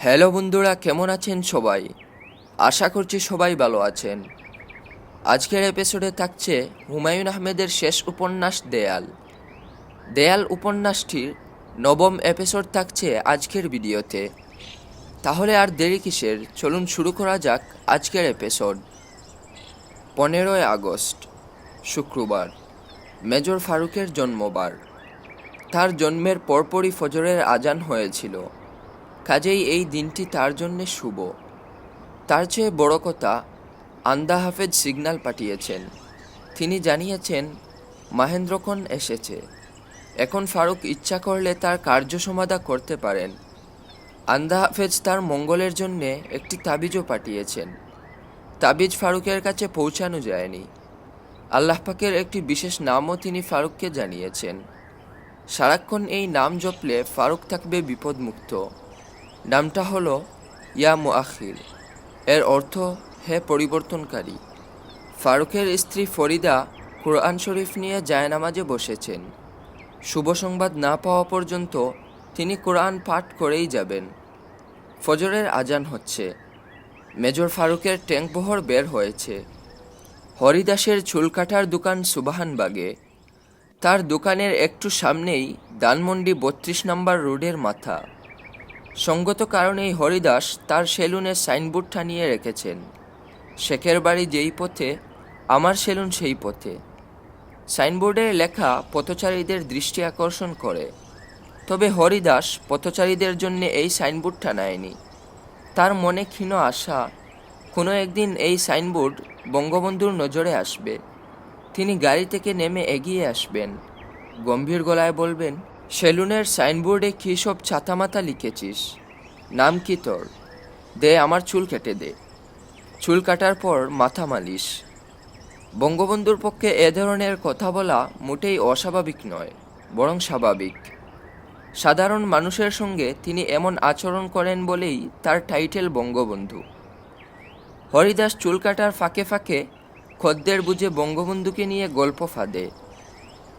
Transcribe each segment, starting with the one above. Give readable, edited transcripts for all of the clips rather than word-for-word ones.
Hello বন্ধুরা, কেমন আছেন সবাই? আশা করছি সবাই ভালো আছেন। আজকের এপিসোডে থাকছে হুমায়ুন আহমেদের শেষ উপন্যাস দেয়াল। দেয়াল উপন্যাসটির নবম এপিসোড থাকছে আজকের ভিডিওতে। তাহলে আর দেরি কিসের, চলুন শুরু করা যাক আজকের এপিসোড। 15ই আগস্ট, শুক্রবার, মেজর ফারুকের জন্মবার। তার জন্মের পরপরই ফজরের আজান হয়েছিল, কাজেই এই দিনটি তার জন্যে শুভ। তার চেয়ে বড় কথা, আন্দা হাফেজ সিগন্যাল পাঠিয়েছেন। তিনি জানিয়েছেন মাহেন্দ্রক্ষণ এসেছে। এখন ফারুক ইচ্ছা করলে তার কার্য সমাধা করতে পারেন। আন্দা হাফেজ তার মঙ্গলের জন্যে একটি তাবিজও পাঠিয়েছেন। তাবিজ ফারুকের কাছে পৌঁছানো যায়নি। আল্লাহ পাকের একটি বিশেষ নামও তিনি ফারুককে জানিয়েছেন। সারাক্ষণ এই নাম জপলে ফারুক থাকবে বিপদমুক্ত। নামটা হলো ইয়া মুআখির। এর অর্থ হে পরিবর্তনকারী। ফারুকের স্ত্রী ফরিদা কুরআন শরীফ নিয়ে জায়নামাজে বসেছেন। শুভ সংবাদ না পাওয়া পর্যন্ত তিনি কোরআন পাঠ করেই যাবেন। ফজরের আজান হচ্ছে। মেজর ফারুকের ট্যাঙ্কবহর বের হয়েছে। হরিদাসের চুল কাটার দোকান সুবাহানবাগে। তার দোকানের একটু সামনেই ধানমন্ডি 32 নম্বর রোডের মাথা। সঙ্গত কারণেই হরিদাস তার সেলুনের সাইনবোর্ড টানিয়ে রেখেছেন, শেখের বাড়ি যেই পথে, আমার সেলুন সেই পথে। সাইনবোর্ডের লেখা পথচারীদের দৃষ্টি আকর্ষণ করে, তবে হরিদাস পথচারীদের জন্য এই সাইনবোর্ড টানায়নি। তার মনে ক্ষীণ আশা, কোনো একদিন এই সাইনবোর্ড বঙ্গবন্ধুর নজরে আসবে। তিনি গাড়ি থেকে নেমে এগিয়ে আসবেন, গম্ভীর গলায় বলবেন, সেলুনের সাইনবোর্ডে কী সব ছাতামাতা লিখেছিস? নাম কি তোর? দে, আমার চুল কেটে দে। চুল কাটার পর মাথা মালিশ। বঙ্গবন্ধুর পক্ষে এ ধরনের কথা বলা মোটেই অস্বাভাবিক নয়, বরং স্বাভাবিক। সাধারণ মানুষের সঙ্গে তিনি এমন আচরণ করেন বলেই তার টাইটেল বঙ্গবন্ধু। হরিদাস চুল কাটার ফাঁকে ফাঁকে খদ্দের বুঝে বঙ্গবন্ধুকে নিয়ে গল্প ফাঁদে।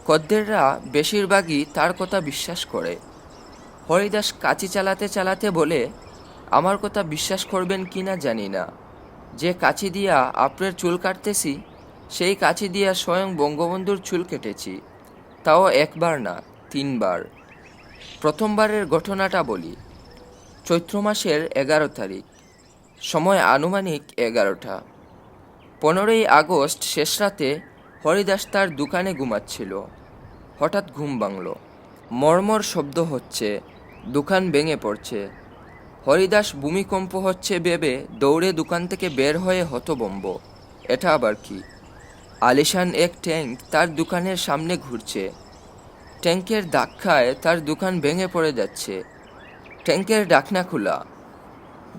খদ্দেররা বেশিরভাগই তার কথা বিশ্বাস করে। হরিদাস কাঁচি চালাতে চালাতে বলে, আমার কথা বিশ্বাস করবেন কি না জানি না, যে কাঁচি দিয়া আপনার চুল কাটতেছি, সেই কাঁচি দিয়া স্বয়ং বঙ্গবন্ধুর চুল কেটেছি, তাও একবার না, 3 বার। প্রথমবারের ঘটনাটা বলি। চৈত্র মাসের 11 তারিখ, সময় আনুমানিক 11টা। 15ই আগস্ট শেষ রাতে হরিদাস তার দোকানে ঘুমাচ্ছিল। হঠাৎ ঘুম ভাঙল। মর্মর শব্দ হচ্ছে, দোকান ভেঙে পড়ছে। হরিদাস ভূমিকম্প হচ্ছে ভেবে দৌড়ে দোকান থেকে বের হয়ে হতভম্ব। এটা আবার কি? আলিশান এক ট্যাঙ্ক তার দোকানের সামনে ঘুরছে। ট্যাঙ্কের ধাক্কায় তার দোকান ভেঙে পড়ে যাচ্ছে। ট্যাঙ্কের ঢাকনা খোলা।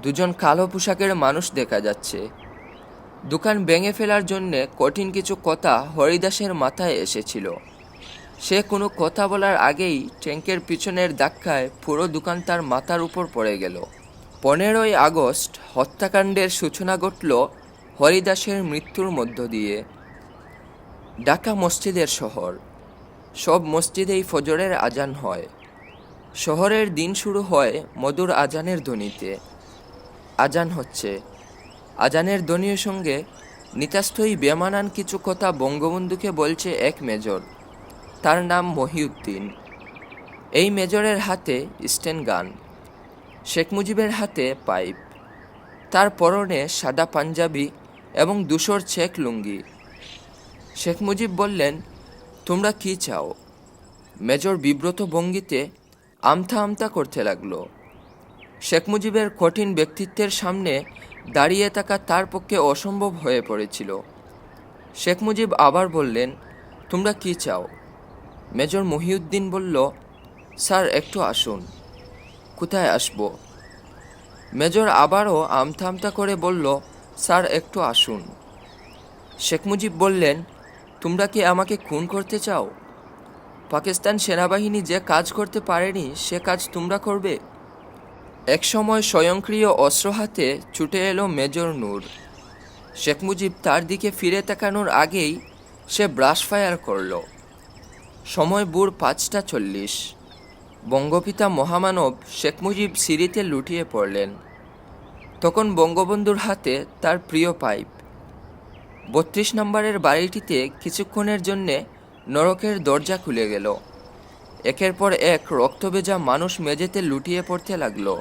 2জন কালো পোশাকের মানুষ দেখা যাচ্ছে। দোকান ভেঙে ফেলার জন্যে কঠিন কিছু কথা হরিদাসের মাথায় এসেছিল। সে কোনো কথা বলার আগেই ট্যাঙ্কের পিছনের ধাক্কায় পুরো দোকান তার মাথার উপর পড়ে গেল। 15ই আগস্ট হত্যাকাণ্ডের সূচনা ঘটল হরিদাসের মৃত্যুর মধ্য দিয়ে। ঢাকা মসজিদের শহর। সব মসজিদেই ফজরের আজান হয়। শহরের দিন শুরু হয় মধুর আজানের ধ্বনিতে। আজান হচ্ছে। আজানের ধ্বনির সঙ্গে নিতাস্তই বেমানান কিছু কথা বঙ্গবন্ধুকে বলছে এক মেজর। তার নাম মহিউদ্দিন। এই মেজরের হাতে স্টেন গান, শেখ মুজিবের হাতে পাইপ। তার পরনে সাদা পাঞ্জাবি এবং ধূসর চেক লুঙ্গি। শেখ মুজিব বললেন, তোমরা কি চাও? মেজর বিব্রত ভঙ্গিতে আমতা আমতা করতে লাগলো। শেখ মুজিবের কঠিন ব্যক্তিত্বের সামনে দাঁড়িয়ে থাকা তার পক্ষে অসম্ভব হয়ে পড়েছিল। শেখ মুজিব আবার বললেন, তোমরা কি চাও? মেজর মহিউদ্দিন বলল, স্যার একটু আসুন। কোথায় আসব? মেজর আবারও আমতা আমতা করে বলল, স্যার একটু আসুন। শেখ মুজিব বললেন, তোমরা কি আমাকে খুন করতে চাও? পাকিস্তান সেনাবাহিনী যে কাজ করতে পারেনি সে কাজ তোমরা করবে? একসময় স্বয়ংক্রিয় অস্ত্র হাতে ছুটে এলো মেজর নূর। শেখ মুজিব তার দিকে ফিরে তাকানোর আগেই সে ব্রাশ ফায়ার করল। সময় ভোর 5টা 40। বঙ্গপিতা মহামানব শেখ মুজিব সিঁড়িতে লুটিয়ে পড়লেন। তখন বঙ্গবন্ধুর হাতে তার প্রিয় পাইপ। ৩২ নম্বরের বাড়িটিতে কিছুক্ষণের জন্যে নরকের দরজা খুলে গেল। একের পর এক রক্তভেজা মানুষ মেঝেতে লুটিয়ে পড়তে লাগলো।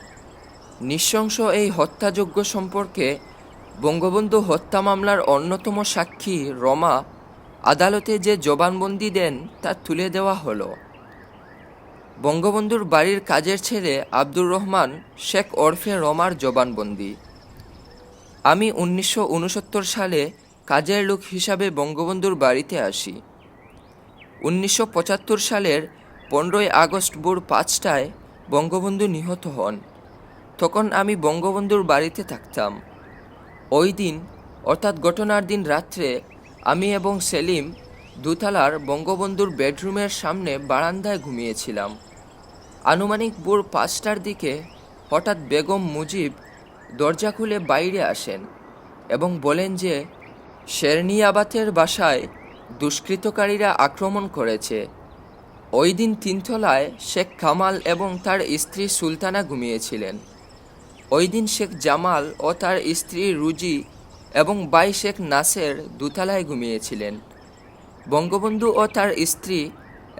নৃশংস এই হত্যাযজ্ঞ সম্পর্কে বঙ্গবন্ধু হত্যা মামলার অন্যতম সাক্ষী রমা আদালতে যে জবানবন্দি দেন তা তুলে দেওয়া হলো। বঙ্গবন্ধুর বাড়ির কাজের ছেলে আব্দুর রহমান শেখ ওরফে রমার জবানবন্দি। আমি 1969 সালে কাজের লোক হিসাবে বঙ্গবন্ধুর বাড়িতে আসি। 1975 সালের 15ই আগস্ট ভোর 5টায় বঙ্গবন্ধু নিহত হন। তখন আমি বঙ্গবন্ধুর বাড়িতে থাকতাম। ওই দিন অর্থাৎ ঘটনার দিন রাত্রে আমি এবং সেলিম দোতলার বঙ্গবন্ধুর বেডরুমের সামনে বারান্দায় ঘুমিয়েছিলাম। আনুমানিক ভোর 5টার দিকে হঠাৎ বেগম মুজিব দরজা খুলে বাইরে আসেন এবং বলেন যে শেরনিয়াবাতের বাসায় দুষ্কৃতকারীরা আক্রমণ করেছে। ওই দিন 3 তলায় শেখ কামাল এবং তার স্ত্রী সুলতানা ঘুমিয়েছিলেন। ওই দিন শেখ জামাল ও তার স্ত্রী রুজি এবং ভাই শেখ নাসের দোতলায় ঘুমিয়েছিলেন। বঙ্গবন্ধু ও তার স্ত্রী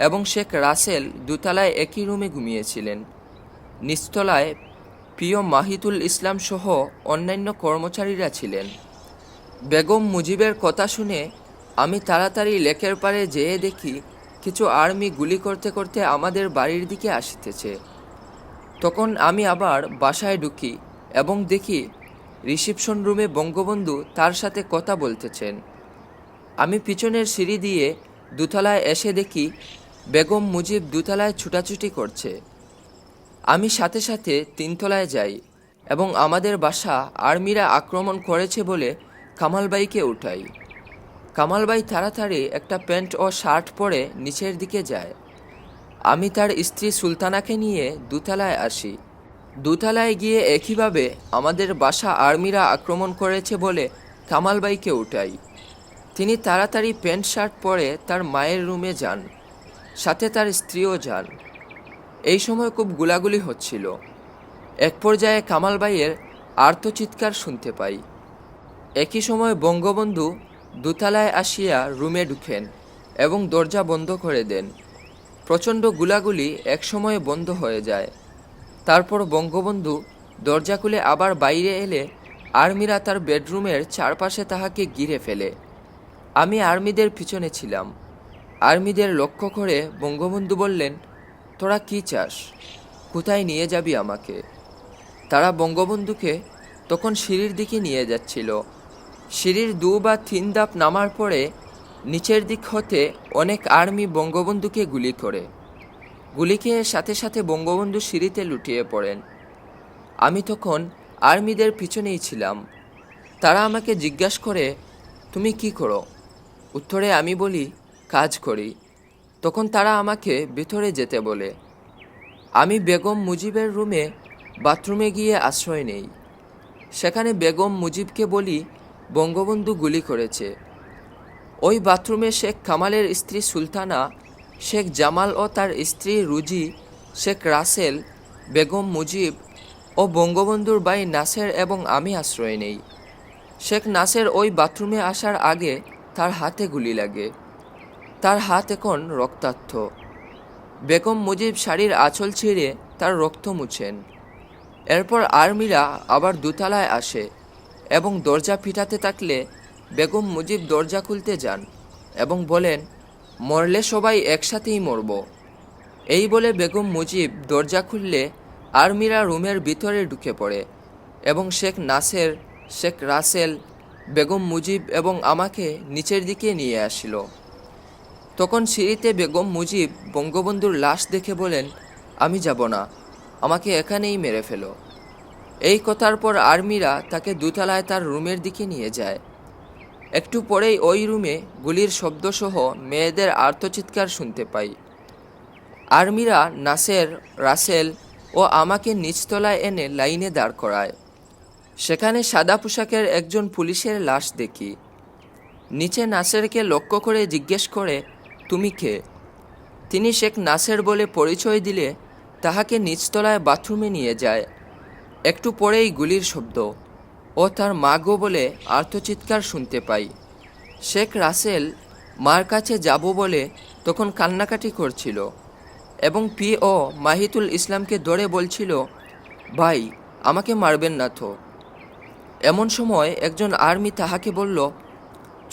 এবং শেখ রাসেল দোতলায় একই রুমে ঘুমিয়েছিলেন। নিচতলায় প্রিয় মাহিতুল ইসলাম সহ অন্যান্য কর্মচারীরা ছিলেন। বেগম মুজিবের কথা শুনে আমি তাড়াতাড়ি লেকের পাড়ে যেয়ে দেখি কিছু আর্মি গুলি করতে করতে আমাদের বাড়ির দিকে আসিতেছে। তখন আমি আবার বাসায় ঢুকি এবং দেখি রিসেপশন রুমে বঙ্গবন্ধু তার সাথে কথা বলতেছেন। আমি পিছনের সিঁড়ি দিয়ে দোতলায় এসে দেখি বেগম মুজিব দোতলায় ছুটাছুটি করছে। আমি সাথে সাথে 3 তলায় যাই এবং আমাদের বাসা আর্মিরা আক্রমণ করেছে বলে কামালবাইকে উঠাই। কামালবাই তাড়াতাড়ি একটা প্যান্ট ও শার্ট পরে নিচের দিকে যায়। আমি তার স্ত্রী সুলতানাকে নিয়ে দোতলায় আসি। দোতলায় গিয়ে একইভাবে আমাদের বাসা আর্মিরা আক্রমণ করেছে বলে কামালবাইকে উঠাই। তিনি তাড়াতাড়ি প্যান্ট শার্ট পরে তার মায়ের রুমে যান, সাথে তার স্ত্রীও যান। এই সময় খুব গোলাগুলি হচ্ছিল। এক পর্যায়ে কামালবাইয়ের আর্তচিৎকার শুনতে পাই। একই সময় বঙ্গবন্ধু দোতলায় আসিয়া রুমে ঢুকেন এবং দরজা বন্ধ করে দেন। প্রচণ্ড গোলাগুলি একসময়ে বন্ধ হয়ে যায়। তারপর বঙ্গবন্ধু দরজা খুলে আবার বাইরে এলে আর্মিরা তার বেডরুমের চারপাশে তাহাকে ঘিরে ফেলে। আমি আর্মিদের পিছনে ছিলাম। আর্মিদের লক্ষ্য করে বঙ্গবন্ধু বললেন, তোরা কি চাস? কোথায় নিয়ে যাবি আমাকে? তারা বঙ্গবন্ধুকে তখন সিঁড়ির দিকে নিয়ে যাচ্ছিল। সিঁড়ির 2 বা 3 ধাপ নামার পরে নিচের দিক হতে অনেক আর্মি বঙ্গবন্ধুকে গুলি করে। গুলি খেয়ে সাথে সাথে বঙ্গবন্ধু সিঁড়িতে লুটিয়ে পড়েন। আমি তখন আর্মিদের পিছনেই ছিলাম। তারা আমাকে জিজ্ঞাসা করে, তুমি কি করো? উত্তরে আমি বলি, কাজ করি। তখন তারা আমাকে ভেতরে যেতে বলে। আমি বেগম মুজিবের রুমে বাথরুমে গিয়ে আশ্রয় নেই। সেখানে বেগম মুজিবকে বলি বঙ্গবন্ধু গুলি করেছে। ওই বাথরুমে শেখ কামালের স্ত্রী সুলতানা, শেখ জামাল ও তার স্ত্রী রুজি, শেখ রাসেল, বেগম মুজিব ও বঙ্গবন্ধুর ভাই নাসের এবং আমি আশ্রয় নেই। শেখ নাসের ওই বাথরুমে আসার আগে তার হাতে গুলি লাগে। তার হাত এখন রক্তাক্ত। বেগম মুজিব শাড়ির আঁচল ছিঁড়ে তার রক্ত মুছেন। এরপর আর্মিরা আবার দোতলায় আসে এবং দরজা পিটাতে থাকলে বেগম মুজিব দরজা খুলতে যান এবং বলেন, মরলে সবাই একসাথেই মরব। এই বলে বেগম মুজিব দরজা খুললে আর্মিরা রুমের ভিতরে ঢুকে পড়ে এবং শেখ নাসের, শেখ রাসেল, বেগম মুজিব এবং আমাকে নিচের দিকে নিয়ে আসিল। তখন সিঁড়িতে বেগম মুজিব বঙ্গবন্ধুর লাশ দেখে বলেন, আমি যাব না, আমাকে এখানেই মেরে ফেলো। এই কথার পর আর্মিরা তাকে দোতলায় তার রুমের দিকে নিয়ে যায়। একটু পরেই ওই রুমে গুলির শব্দসহ মেয়েদের আর্তচিৎকার শুনতে পাই। আর্মিরা নাসের, রাসেল ও আমাকে নিচতলায় এনে লাইনে দাঁড় করায়। সেখানে সাদা পোশাকের একজন পুলিশের লাশ দেখি। নিচে নাসেরকে লক্ষ্য করে জিজ্ঞেস করে, তুমি কে? তিনি শেখ নাসের বলে পরিচয় দিলে তাহাকে নিচতলায় বাথরুমে নিয়ে যায়। একটু পরেই গুলির শব্দ ও তার মা গো বলে আর্তচিৎকার শুনতে পাই। শেখ রাসেল মার কাছে যাব বলে তখন কান্নাকাটি করছিল এবং পিও মাহিতুল ইসলামকে ধরে বলছিল, ভাই আমাকে মারবেন না তো। এমন সময় একজন আর্মি তাহাকে বলল,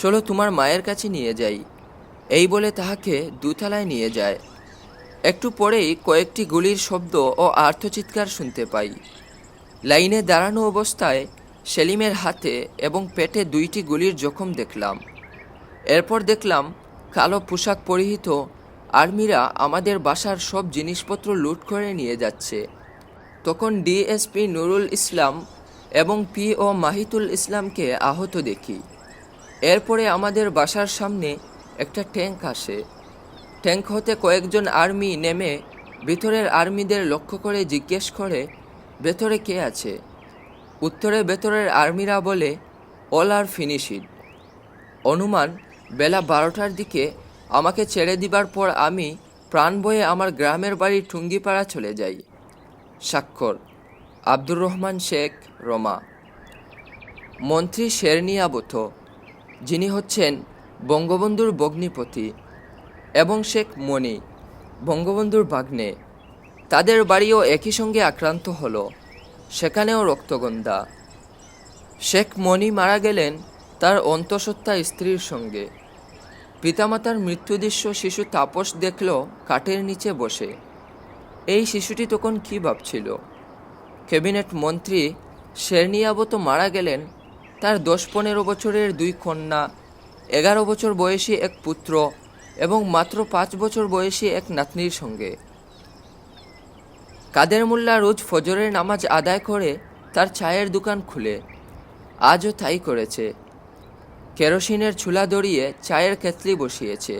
চলো তোমার মায়ের কাছে নিয়ে যাই। এই বলে তাহাকে দোতলায় নিয়ে যায়। একটু পরেই কয়েকটি গুলির শব্দ ও আর্তচিৎকার শুনতে পাই। লাইনে দাঁড়ানো অবস্থায় সেলিমের হাতে এবং পেটে 2টি গুলির জখম দেখলাম। এরপর দেখলাম কালো পোশাক পরিহিত আর্মিরা আমাদের বাসার সব জিনিসপত্র লুট করে নিয়ে যাচ্ছে। তখন ডিএসপি নুরুল ইসলাম এবং পিও মাহিতুল ইসলামকে আহত দেখি। এরপরে আমাদের বাসার সামনে একটা ট্যাঙ্ক আসে। ট্যাঙ্ক হতে কয়েকজন আর্মি নেমে ভিতরের আর্মিদের লক্ষ্য করে জিজ্ঞেস করে, ভেতরে কে আছে? উত্তরে ভেতরের আর্মিরা বলে, অল আর ফিনিশড। অনুমান বেলা 12টার দিকে আমাকে ছেড়ে দিবার পর আমি প্রাণ বয়ে আমার গ্রামের বাড়ি টুঙ্গিপাড়া চলে যাই। স্বাক্ষর আব্দুর রহমান শেখ, রমা। মন্ত্রী শেরনিয়াবত, যিনি হচ্ছেন বঙ্গবন্ধুর ভগ্নিপতি, এবং শেখ মনি, বঙ্গবন্ধুর ভাগ্নে, তাদের বাড়িও একই সঙ্গে আক্রান্ত হলো। সেখানেও রক্তগন্ধা। শেখ মনি মারা গেলেন তার অন্তঃসত্ত্বা স্ত্রীর সঙ্গে। পিতামাতার মৃত্যুদৃশ্য শিশু তাপস দেখল কাঠের নিচে বসে। এই শিশুটি তখন কী ভাবছিল? ক্যাবিনেট মন্ত্রী শেরনিয়াবত মারা গেলেন তার 10-15 বছরের 2 কন্যা, 11 বছর বয়সী এক পুত্র এবং মাত্র 5 বছর বয়সী এক নাতনির সঙ্গে। কাদের মোল্লা রোজ ফজরের নামাজ আদায় করে তার চায়ের দোকান খুলে। আজও তাই করেছে। কেরোসিনের চুলা ধরিয়ে চায়ের কেতলি বসিয়েছে।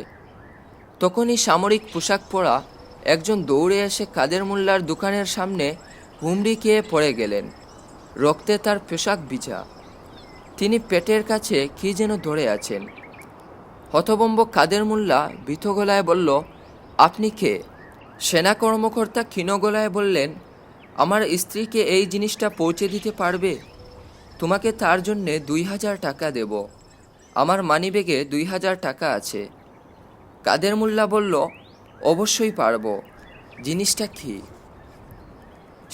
তখনই সামরিক পোশাক পরা একজন দৌড়ে এসে কাদের মোল্লার দোকানের সামনে হুমড়ি খেয়ে পড়ে গেলেন। রক্তে তার পোশাক ভিজা। তিনি পেটের কাছে কী যেন ধরে আছেন। হতভম্ব কাদের মোল্লা ভীত গলায় বলল, আপনি কে? সেনা কর্মকর্তা ক্ষীণ গলায় বললেন, আমার স্ত্রীকে এই জিনিসটা পৌঁছে দিতে পারবে? তোমাকে তার জন্যে 2000 টাকা দেব। আমার মানিব্যাগে 2000 টাকা আছে। কাদের মোল্লা বলল, অবশ্যই পারব। জিনিসটা কি?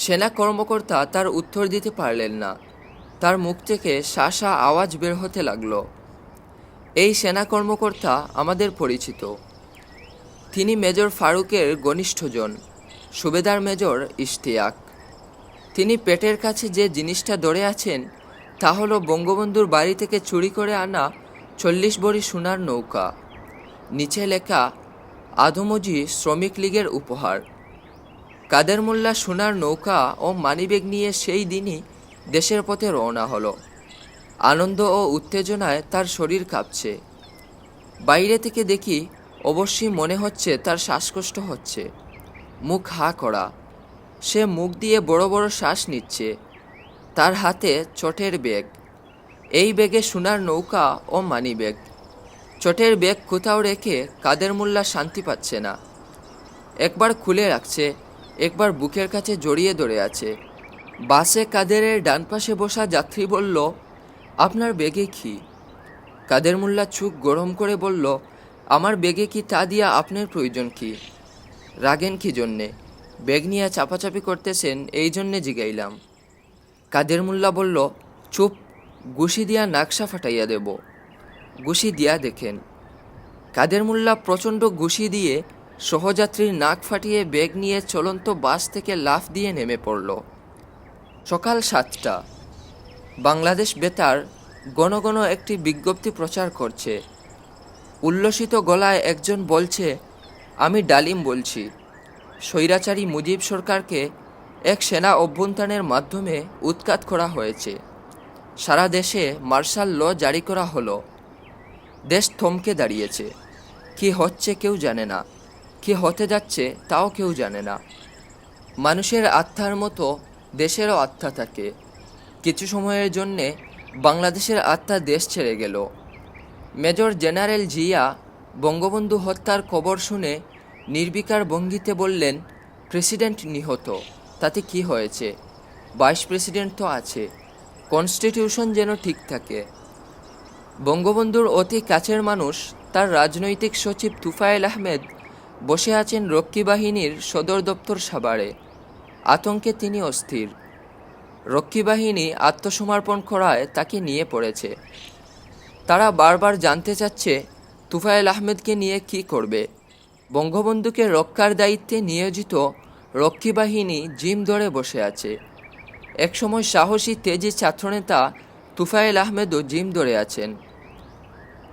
সেনা কর্মকর্তা তার উত্তর দিতে পারলেন না। তার মুখ থেকে শাঁসা আওয়াজ বের হতে লাগল। এই সেনা কর্মকর্তা আমাদের পরিচিত। তিনি মেজর ফারুকের ঘনিষ্ঠজন, সুবেদার মেজর ইশতিয়াক। তিনি পেটের কাছে যে জিনিসটা ধরে আছেন তা হলো বঙ্গবন্ধুর বাড়ি থেকে চুরি করে আনা 40 ভরি সোনার নৌকা। নিচে লেখা, আদমজি শ্রমিক লীগের উপহার। কাদের মোল্লা সোনার নৌকা ও মানিব্যাগ নিয়ে সেই দিনই দেশের পথে রওনা হলো। আনন্দ ও উত্তেজনায় তার শরীর কাঁপছে। বাইরে থেকে দেখি অবশ্যই মনে হচ্ছে তার শ্বাসকষ্ট হচ্ছে। মুখ হা করা। সে মুখ দিয়ে বড় বড় শ্বাস নিচ্ছে। তার হাতে চটের ব্যাগ। এই ব্যাগে সোনার নৌকা ও মানিব্যাগ। চটের ব্যাগ কোথাও রেখে কাদের মোল্লা শান্তি পাচ্ছে না। একবার খুলে রাখছে, একবার বুকের কাছে জড়িয়ে ধরে আছে। বাসে কাদেরের ডান পাশে বসা যাত্রী বলল, আপনার ব্যাগে কি? কাদের মোল্লা চোখ গরম করে বলল, আমার ব্যাগে কি তা দিয়া আপনার প্রয়োজন কি? রাগেন কি জন্যে? ব্যাগ নিয়ে চাপাচাপি করতেছেন, এই জন্যে জিগাইলাম। কাদের মোল্লা বলল, চুপ, ঘুষি দিয়া নাকশা ফাটাইয়া দেব। ঘুষি দিয়া দেখেন। কাদের মোল্লা প্রচণ্ড ঘুষি দিয়ে সহযাত্রীর নাক ফাটিয়ে ব্যাগ নিয়ে চলন্ত বাস থেকে লাফ দিয়ে নেমে পড়ল। সকাল 7টা। বাংলাদেশ বেতার ঘন ঘন একটি বিজ্ঞপ্তি প্রচার করছে। উল্লসিত গলায় একজন বলছে, আমি ডালিম বলছি। স্বৈরাচারী মুজিব সরকারকে এক সেনা অভ্যুত্থানের মাধ্যমে উৎখাত করা হয়েছে। সারা দেশে মার্শাল ল জারি করা হলো। দেশ থমকে দাঁড়িয়েছে। কি হচ্ছে কেউ জানে না, কি হতে যাচ্ছে তাও কেউ জানে না। মানুষের আত্মার মতো দেশেরও আত্মা থাকে। কিছু সময়ের জন্যে বাংলাদেশের আত্মা দেশ ছেড়ে গেল। মেজর জেনারেল জিয়া বঙ্গবন্ধু হত্যার খবর শুনে নির্বিকার ভঙ্গিতে বললেন, প্রেসিডেন্ট নিহত, তাতে কি হয়েছে? ভাইস প্রেসিডেন্ট তো আছে, কনস্টিটিউশন যেন ঠিক থাকে। বঙ্গবন্ধুর অতি কাছের মানুষ, তার রাজনৈতিক সচিব তুফায়েল আহমেদ বসে আছেন রক্ষী বাহিনীর সদর দপ্তর সাভারে। আতঙ্কে তিনি অস্থির। রক্ষী বাহিনী আত্মসমর্পণ করায় তাকে নিয়ে পড়েছে। তারা বারবার জানতে চাচ্ছে তুফায়েল আহমেদকে নিয়ে কি করবে। বঙ্গবন্ধুকে রক্ষার দায়িত্বে নিয়োজিত রক্ষী বাহিনী জিম ধরে বসে আছে। একসময় সাহসী তেজি ছাত্রনেতা তুফায়েল আহমেদও জিম ধরে আছেন।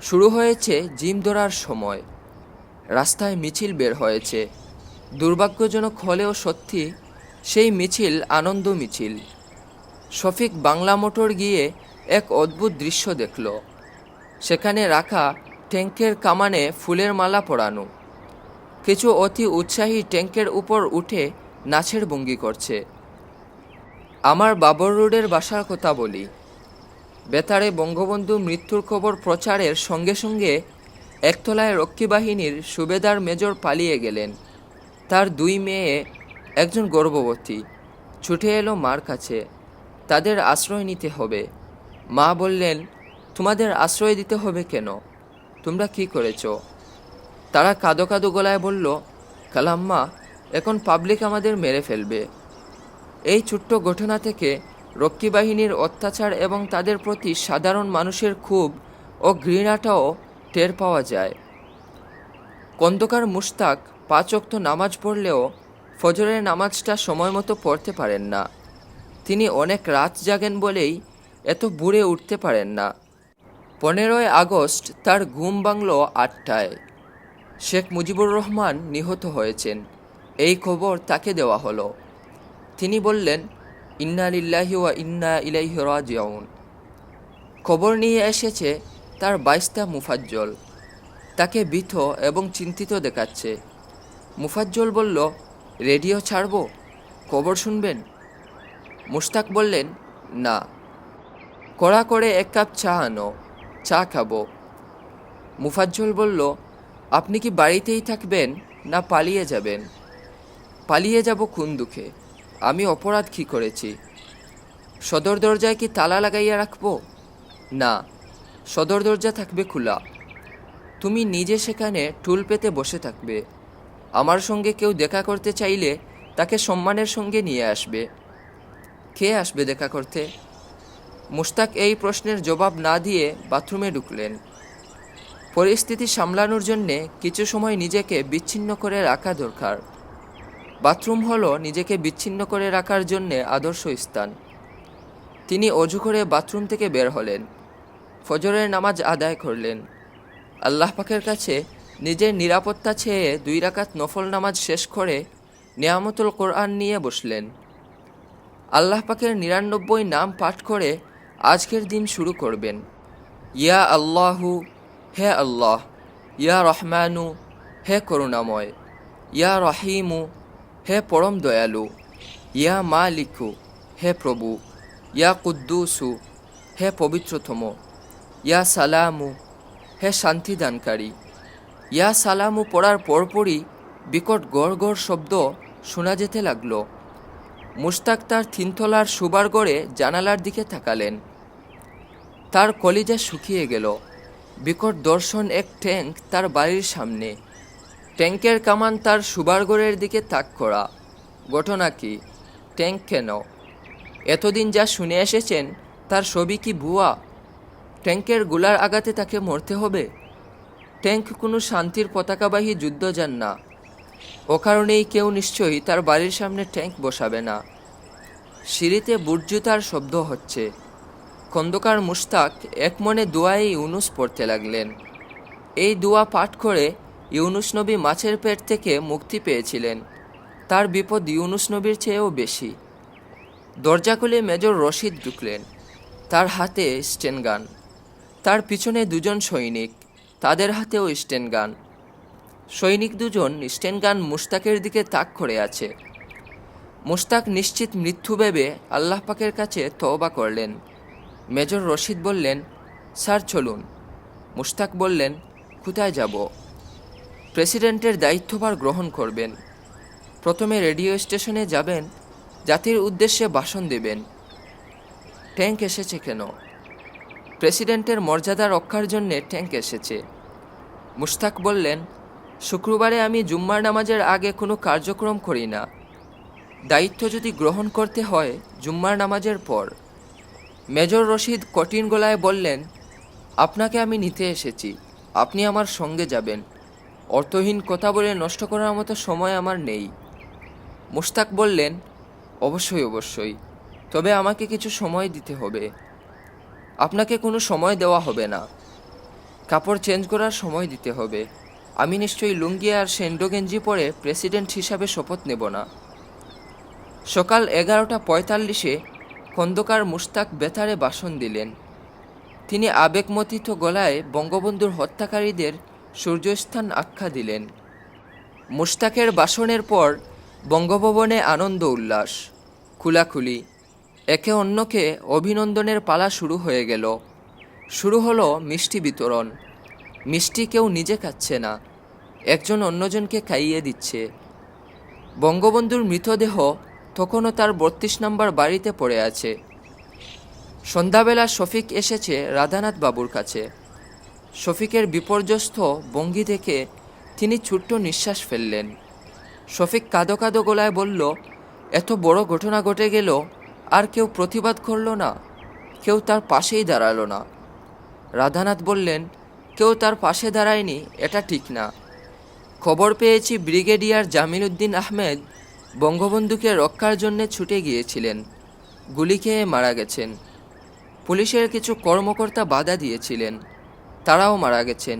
শুরু হয়েছে জিম ধরার সময়। রাস্তায় মিছিল বের হয়েছে। দুর্ভাগ্যজনক হলেও সত্যি, সেই মিছিল আনন্দ মিছিল। শফিক বাংলা মোটর গিয়ে এক অদ্ভুত দৃশ্য দেখল। সেখানে রাখা ট্যাঙ্কের কামানে ফুলের মালা পরানো। কিছু অতি উৎসাহী ট্যাঙ্কের উপর উঠে নাচের ভঙ্গি করছে। আমার বাবর রোডের বাসার কথা বলি। বেতারে বঙ্গবন্ধু মৃত্যুর খবর প্রচারের সঙ্গে সঙ্গে একতলায় রক্ষী বাহিনীর সুবেদার মেজর পালিয়ে গেলেন। তার 2 মেয়ে, একজন গর্ভবতী, ছুটে এলো মার কাছে। তাদের আশ্রয় নিতে হবে। মা বললেন, তোমাদের আশ্রয় দিতে হবে কেন? তোমরা কি করেছ? তারা কাঁদো কাঁদো গলায় বলল, খালাম্মা, এখন পাবলিক আমাদের মেরে ফেলবে। এই ছোট্ট ঘটনা থেকে রক্ষী বাহিনীর অত্যাচার এবং তাদের প্রতি সাধারণ মানুষের ক্ষোভ ও ঘৃণাটাও টের পাওয়া যায়। খন্দকার মুশতাক 5 ওয়াক্ত নামাজ পড়লেও ফজরের নামাজটা সময় মতো পড়তে পারেন না। তিনি অনেক রাত জাগেন বলেই এত ভোরে উঠতে পারেন না। 15ই আগস্ট তার ঘুম ভাঙল 8টায়। শেখ মুজিবুর রহমান নিহত হয়েছেন, এই খবর তাকে দেওয়া হলো। তিনি বললেন, ইন্না লিল্লাহি ওয়া ইন্না ইলাইহি রাজিউন। খবর নিয়ে এসেছে তার বাইস্তা মুফাজ্জল। তাকে ভীত এবং চিন্তিত দেখাচ্ছে। মুফাজ্জল বলল, রেডিও ছাড়ব? খবর শুনবেন? মুশতাক বললেন, না। কড়া করে 1 কাপ চা আনো, চা খাবো। মুফাজ্জল বলল, আপনি কি বাড়িতেই থাকবেন না পালিয়ে যাবেন? পালিয়ে যাব কোন দুঃখে? আমি অপরাধ কী করেছি? সদর দরজায় কি তালা লাগাইয়া রাখবো? না, সদর দরজা থাকবে খোলা। তুমি নিজে সেখানে টুল পেতে বসে থাকবে। আমার সঙ্গে কেউ দেখা করতে চাইলে তাকে সম্মানের সঙ্গে নিয়ে আসবে। কে আসবে দেখা করতে? মুশতাক এই প্রশ্নের জবাব না দিয়ে বাথরুমে ঢুকলেন। পরিস্থিতি সামলানোর জন্যে কিছু সময় নিজেকে বিচ্ছিন্ন করে রাখা দরকার। বাথরুম হলো নিজেকে বিচ্ছিন্ন করে রাখার জন্যে আদর্শ স্থান। তিনি অজু করে বাথরুম থেকে বের হলেন। ফজরের নামাজ আদায় করলেন। আল্লাহ পাকের কাছে নিজের নিরাপত্তা চেয়ে 2 রাকাত নফল নামাজ শেষ করে নিয়ামতুল কোরআন নিয়ে বসলেন। আল্লাহ পাকের 99 নাম পাঠ করে আজকের দিন শুরু করবেন। ইয়া আল্লাহু, হে আল্লাহ। ইয়া রহমানু, হে করুণাময়। ইয়া রহিমু, হে পরম দয়ালু। ইয়া মালিকু, হে প্রভু। ইয়া কুদ্দুসু, হে পবিত্রতম। ইয়া সালামু, হে শান্তিদানকারী। ইয়া সালামু পড়ার পরপরই বিকট গড় গড় শব্দ শোনা যেতে লাগল। মুশতাক তার 3 তলার শোবার ঘরে জানালার দিকে তাকালেন। তার কলিজা শুকিয়ে গেল। বিকট দর্শন এক ট্যাঙ্ক তার বাড়ির সামনে। ট্যাঙ্কের কামান তার শোবার ঘরের দিকে তাক করা। ঘটনা কি? ট্যাঙ্ক কেন? এতদিন যা শুনে এসেছেন তার সবই কি ভুয়া? ট্যাঙ্কের গোলার আঘাতে তাকে মরতে হবে? ট্যাঙ্ক কোনো শান্তির পতাকাবাহী যুদ্ধযান না। ও কারণেই কেউ নিশ্চয়ই তার বাড়ির সামনে ট্যাঙ্ক বসাবে না। সিঁড়িতে বুটজুতার শব্দ হচ্ছে। খন্দকার মুশতাক একমনে দোয়ায়ে ইউনুস পড়তে লাগলেন। এই দোয়া পাঠ করে ইউনুস নবী মাছের পেট থেকে মুক্তি পেয়েছিলেন। তার বিপদ ইউনুস নবীর চেয়েও বেশি। দরজা খুলে মেজর রশিদ ঢুকলেন। তার হাতে স্টেনগান। তার পিছনে 2 জন সৈনিক, তাদের হাতেও স্টেনগান। সৈনিক 2 জন স্টেনগান মুশতাকের দিকে তাক করে আছে। মুশতাক নিশ্চিত মৃত্যু ভেবে আল্লাহ পাকের কাছে তওবা করলেন। মেজর রশিদ বললেন, স্যার চলুন। মুশতাক বললেন, কোথায় যাব? প্রেসিডেন্টের দায়িত্বভার গ্রহণ করবেন। প্রথমে রেডিও স্টেশনে যাবেন, জাতির উদ্দেশ্যে ভাষণ দেবেন। ট্যাঙ্ক এসেছে কেন? প্রেসিডেন্টের মর্যাদা রক্ষার জন্যে ট্যাঙ্ক এসেছে। মুশতাক বললেন, শুক্রবারে আমি জুম্মার নামাজের আগে কোনো কার্যক্রম করি না। দায়িত্ব যদি গ্রহণ করতে হয় জুম্মার নামাজের পর। মেজর রশিদ কঠিন গলায় বললেন, আপনাকে আমি নিতে এসেছি, আপনি আমার সঙ্গে যাবেন। অর্থহীন কথা বলে নষ্ট করার মতো সময় আমার নেই। মুশতাক বললেন, অবশ্যই, তবে আমাকে কিছু সময় দিতে হবে। আপনাকে কোনো সময় দেওয়া হবে না, কাপড় চেঞ্জ করার সময় দিতে হবে। আমি নিশ্চয়ই লুঙ্গি আর সেন্ডো গেঞ্জি পরে প্রেসিডেন্ট হিসাবে শপথ নেব না। সকাল 11:45 খন্দকার মুশতাক বেতারে ভাষণ দিলেন। তিনি আবেগমথিত গলায় বঙ্গবন্ধুর হত্যাকারীদের সূর্যস্থান আখ্যা দিলেন। মুশতাকের ভাষণের পর বঙ্গভবনে আনন্দ উল্লাস, খুলাখুলি, একে অন্যকে অভিনন্দনের পালা শুরু হয়ে গেল। শুরু হলো মিষ্টি বিতরণ। মিষ্টি কেউ নিজে খাচ্ছে না, একজন অন্যজনকে খাইয়ে দিচ্ছে। বঙ্গবন্ধুর মৃতদেহ তখনও তার 32 নম্বর বাড়িতে পড়ে আছে। সন্ধ্যাবেলা শফিক এসেছে রাধানাথ বাবুর কাছে। শফিকের বিপর্যস্ত ভঙ্গি দেখে তিনি ছোট্ট নিঃশ্বাস ফেললেন। শফিক কাঁদো কাঁদো গলায় বলল, এত বড় ঘটনা ঘটে গেল, আর কেউ প্রতিবাদ করল না, কেউ তার পাশেই দাঁড়ালো না। রাধানাথ বললেন, কেউ তার পাশে দাঁড়ায়নি এটা ঠিক না। খবর পেয়েছি ব্রিগেডিয়ার জামিল উদ্দিন আহমেদ বঙ্গবন্ধুকে রক্ষার জন্য ছুটে গিয়েছিলেন, গুলি খেয়ে মারা গেছেন। পুলিশের কিছু কর্মকর্তা বাধা দিয়েছিলেন, তারাও মারা গেছেন।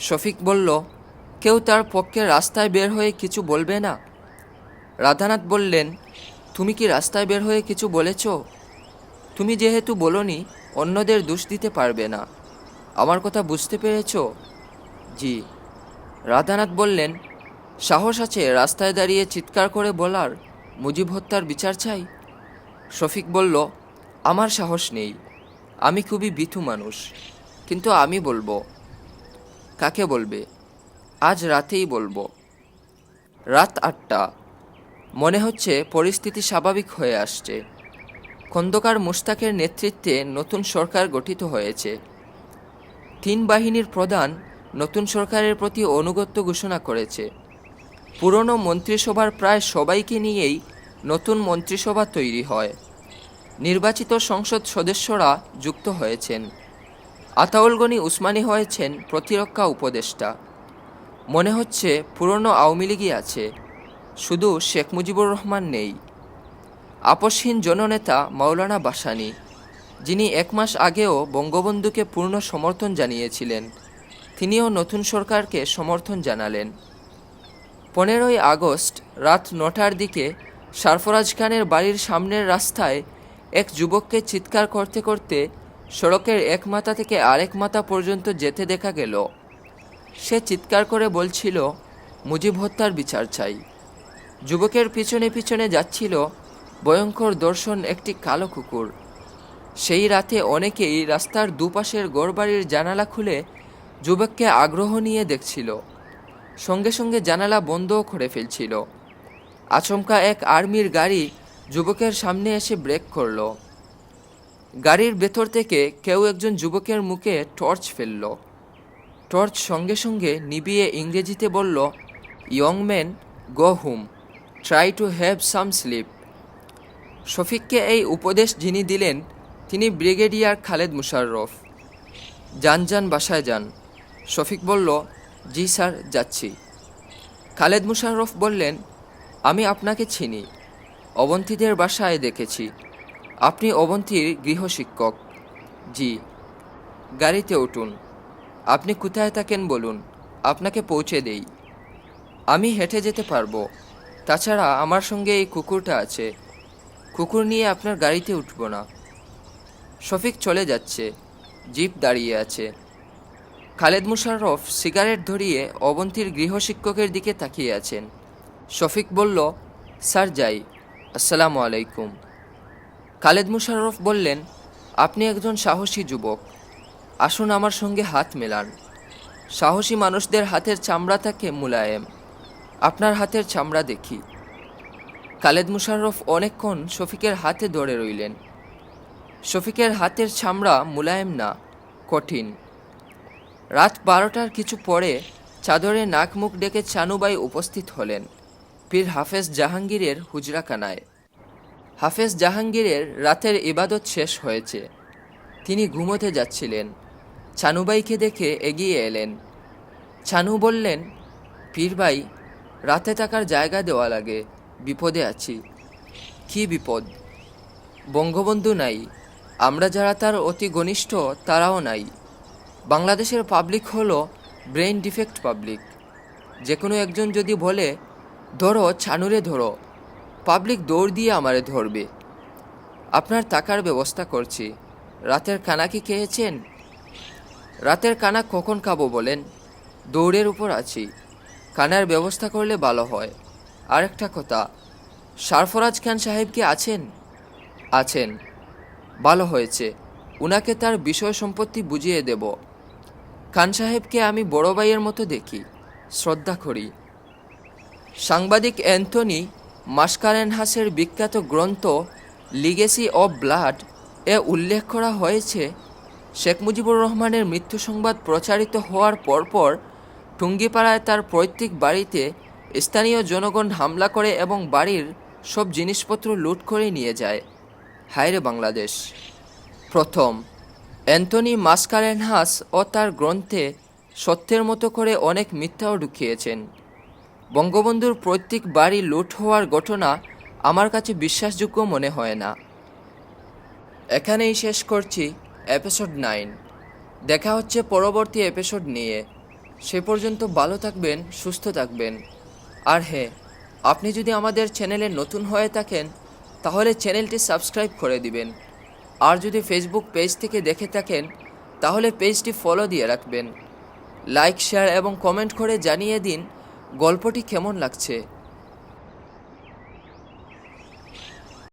শফিক বলল, কেউ তার পক্ষে রাস্তায় বের হয়ে কিছু বলবে না? রাধানাথ বললেন, তুমি কি রাস্তায় বের হয়ে কিছু বলেছ? তুমি যেহেতু বলনি, অন্যদের দোষ দিতে পারবে না। আমার কথা বুঝতে পেরেছ? জি। রাধানাথ বললেন, সাহস আছে রাস্তায় দাঁড়িয়ে চিৎকার করে বলার, মুজিব হত্যার বিচার চাই? শফিক বলল, আমার সাহস নেই, আমি খুবই ভীতু মানুষ, কিন্তু আমি বলবো। কাকে বলবে? আজ রাতেই বলবো। রাত 8টা। মনে হচ্ছে পরিস্থিতি স্বাভাবিক হয়ে আসছে। খন্দকার মুশতাকের নেতৃত্বে নতুন সরকার গঠিত হয়েছে। 3 বাহিনীর প্রধান নতুন সরকারের প্রতি আনুগত্য ঘোষণা করেছে। পুরনো মন্ত্রিসভার প্রায় সবাইকে নিয়েই নতুন মন্ত্রিসভা তৈরি হয়। নির্বাচিত সংসদ সদস্যরা যুক্ত হয়েছেন। আতাউল গনি উসমানী হয়েছেন প্রতিরক্ষা উপদেষ্টা। মনে হচ্ছে পুরনো আওয়ামী লীগই আছে, শুধু শেখ মুজিবুর রহমান নেই। আপসহীন জননেতা মাওলানা ভাসানী, যিনি 1 মাস আগেও বঙ্গবন্ধুকে পূর্ণ সমর্থন জানিয়েছিলেন, তিনিও নতুন সরকারকে সমর্থন জানালেন। 15ই আগস্ট রাত 9টার দিকে সরফরাজ খানের বাড়ির সামনের রাস্তায় এক যুবককে চিৎকার করতে করতে সড়কের এক মাথা থেকে আরেক মাথা পর্যন্ত যেতে দেখা গেল। সে চিৎকার করে বলছিল, মুজিব হত্যার বিচার চাই। যুবকের পিছনে পিছনে যাচ্ছিল ভয়ঙ্কর দর্শন একটি কালো কুকুর। সেই রাতে অনেকেই রাস্তার দুপাশের ঘরবাড়ির জানালা খুলে যুবককে আগ্রহ নিয়ে দেখছিল, সঙ্গে সঙ্গে জানালা বন্ধও করে ফেলছিল। আচমকা এক আর্মির গাড়ি যুবকের সামনে এসে ব্রেক করল। গাড়ির ভেতর থেকে কেউ একজন যুবকের মুখে টর্চ ফেলল। টর্চ সঙ্গে সঙ্গে নিভিয়ে ইংরেজিতে বলল, young man, go home, try to have some sleep. শফিককে এই উপদেশ যিনি দিলেন তিনি ব্রিগেডিয়ার খালেদ মুশাররফ। যান বাসায় যান। শফিক বলল, জি স্যার, যাচ্ছি। খালেদ মুশাররফ বললেন, আমি আপনাকে চিনি, অবন্তীদের বাসায় দেখেছি। আপনি অবন্তীর গৃহশিক্ষক? জি। গাড়িতে উঠুন। আপনি কোথায় থাকেন বলুন, আপনাকে পৌঁছে দেই। আমি হেঁটে যেতে পারবো, তাছাড়া আমার সঙ্গে এই কুকুরটা আছে, কুকুর নিয়ে আপনার গাড়িতে উঠব না। শফিক চলে যাচ্ছে, জিপ দাঁড়িয়ে আছে। খালেদ মুশাররফ সিগারেট ধরিয়ে অবন্তীর গৃহশিক্ষকের দিকে তাকিয়ে আছেন। শফিক বলল, স্যার যাই, আসসালামু আলাইকুম। খালেদ মুশাররফ বললেন, আপনি একজন সাহসী যুবক, আসুন আমার সঙ্গে হাত মেলান। সাহসী মানুষদের হাতের চামড়া থাকে মুলায়েম, আপনার হাতের চামড়া দেখি। খালেদ মুশাররফ অনেকক্ষণ শফিকের হাতে ধরে রইলেন। শফিকের হাতের চামড়া মুলায়েম না, কঠিন। রাত 12টার কিছু পরে চাদরে নাক মুখ ডেকে চানুবাই উপস্থিত হলেন পীর হাফেজ জাহাঙ্গীরের হুজরাখানায়। হাফেজ জাহাঙ্গীরের রাতের ইবাদত শেষ হয়েছে, তিনি ঘুমোতে যাচ্ছিলেন। চানুবাইকে দেখে এগিয়ে এলেন। চানু বললেন, পীর ভাই, রাতে থাকার জায়গা দেওয়া লাগে, বিপদে আছি। কি বিপদ? বঙ্গবন্ধু নাই, আমরা যারা তার অতি ঘনিষ্ঠ তারাও নাই। বাংলাদেশের পাবলিক হলো ব্রেইন ডিফেক্ট পাবলিক। যে কোনো একজন যদি বলে, ধরো ছানুরে ধরো, পাবলিক দৌড় দিয়ে আমারে ধরবে। আপনার টাকার ব্যবস্থা করছি। রাতের কানা কি খেয়েছেন? রাতের কানা কখন খাবো বলেন? দৌড়ের উপর আছি, কানার ব্যবস্থা করলে ভালো হয়। আরেকটা কথা, সারফরাজ খান সাহেব কি আছেন? আছেন, ভালো হয়েছে, উনাকে তার বিষয় সম্পত্তি বুঝিয়ে দেব। খান সাহেবকে আমি বড় ভাইয়ের মতো দেখি, শ্রদ্ধা করি। সাংবাদিক অ্যান্থনি মাসকারেনহাসের বিখ্যাত গ্রন্থ লিগেসি অব ব্লাড এ উল্লেখ করা হয়েছে, শেখ মুজিবুর রহমানের মৃত্যু সংবাদ প্রচারিত হওয়ার পরপর টুঙ্গিপাড়ায় তার পৈতৃক বাড়িতে স্থানীয় জনগণ হামলা করে এবং বাড়ির সব জিনিসপত্র লুট করে নিয়ে যায়। হায়রে বাংলাদেশ! প্রথম, অ্যান্থনি মাসকারেনহাস ও তার গ্রন্থে সত্যের মতো করে অনেক মিথ্যাও ঢুকিয়েছেন। বঙ্গবন্ধুর পৈতৃক বাড়ি লুট হওয়ার ঘটনা আমার কাছে বিশ্বাসযোগ্য মনে হয় না। এখানেই শেষ করছি এপিসোড 9। দেখা হচ্ছে পরবর্তী এপিসোড নিয়ে। সে পর্যন্ত ভালো থাকবেন, সুস্থ থাকবেন। আর হ্যাঁ, আপনি যদি আমাদের চ্যানেলে নতুন হয়ে থাকেন তাহলে চ্যানেলটি সাবস্ক্রাইব করে দিবেন। আর যদি ফেসবুক পেজ থেকে দেখে থাকেন তাহলে পেজটি ফলো দিয়ে রাখবেন। লাইক, শেয়ার এবং কমেন্ট করে জানিয়ে দিন গল্পটি কেমন লাগছে।